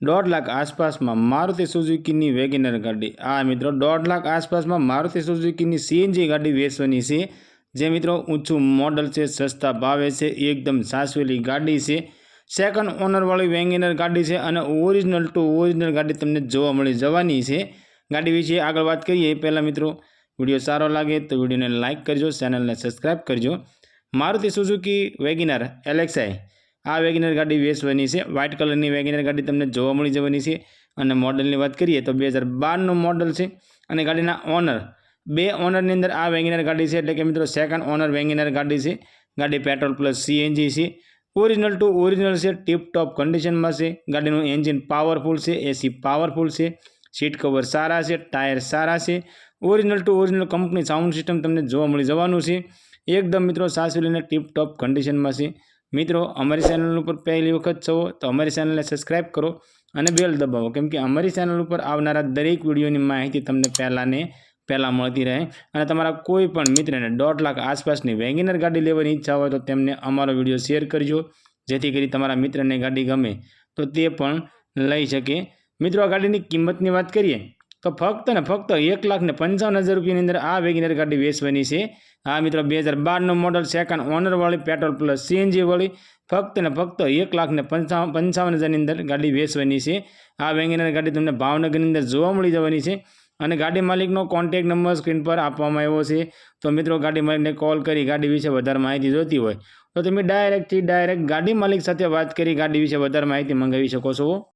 1.5 લાખ આસપાસમાં મારુતિ સુઝુકીની વેગેનર ગાડી। આ મિત્રો 1.5 લાખ આસપાસમાં મારુતિ સુઝુકીની સીએનજી ગાડી વેચવાની છે, જે મિત્રો ઊંચું મોડલ છે, સસ્તા ભાવે છે, એકદમ સાસવેલી ગાડી છે, સેકન્ડ ઓનરવાળી વેગેનર ગાડી છે અને ઓરિજિનલ ટુ ઓરિજિનલ ગાડી તમને જોવા મળી જવાની છે। ગાડી વિશે આગળ વાત કરીએ એ પહેલાં મિત્રો વિડીયો સારો લાગે તો વિડીયોને લાઇક કરજો, ચેનલને સબસ્ક્રાઈબ કરજો। મારુતિ સુઝુકી વેગેનર એલએક્સઆઈ આ વેગેનર ગાડી વેચવાની છે। વ્હાઇટ કલરની વેગેનર ગાડી તમને જોવા મળી જવાની છે અને મોડલની વાત કરીએ તો 2012નું મોડલ છે અને ગાડીના ઓનર 2 ઓનરની અંદર આ વેગેનર ગાડી છે, એટલે કે મિત્રો સેકન્ડ ઓનર વેગેનર ગાડી છે। ગાડી પેટ્રોલ પ્લસ સીએનજી છે, ઓરિજિનલ ટુ ઓરિજિનલ છે, ટીપ ટોપ કન્ડિશનમાં છે। ગાડીનું એન્જિન પાવરફુલ છે, એસી પાવરફુલ છે, સીટ કવર સારા છે, ટાયર સારા છે, original two original company sound system તમને જોવા મળી જવાનું છે। એકદમ મિત્રો સાસવેલીને ટીપ ટોપ કન્ડિશનમાં છે। મિત્રો અમારી ચેનલ ઉપર પહેલી વખત છો તો અમારી ચેનલને સબસ્ક્રાઈબ કરો અને બેલ દબાવો, કેમ કે અમારી ચેનલ ઉપર આવનારા દરેક વિડીયોની માહિતી તમને પહેલાં મળતી રહે અને તમારા કોઈ પણ મિત્રને 1.5 લાખ આસપાસની વેગેનર ગાડી લેવાની ઈચ્છા હોય તો તેમને અમારો વિડીયો શેર કરજો, જેથી કરી તમારા મિત્રને ગાડી ગમે તો તે પણ લઈ શકે। મિત્રો આ ગાડીની કિંમતની વાત કરીએ તો ફક્ત 1,55,000 રૂપિયાની અંદર આ વેગેનર ગાડી વેચવાની છે। આ મિત્રો 2012નું મોડલ, સેકન્ડ ઓનરવાળી, પેટ્રોલ પ્લસ સીએનજી વાળી, ફક્ત 1,55,000ની અંદર ગાડી વેચવાની છે। આ વેગેનર ગાડી તમને ભાવનગરની અંદર જોવા મળી જવાની છે અને ગાડી માલિકનો કોન્ટેક્ટ નંબર સ્ક્રીન પર આપવામાં આવ્યો છે। તો મિત્રો ગાડી માલિકને કોલ કરી ગાડી વિશે વધારે માહિતી જોતી હોય તો તમે ડાયરેક્ટ ગાડી માલિક સાથે વાત કરી ગાડી વિશે વધારે માહિતી મંગાવી શકો છો।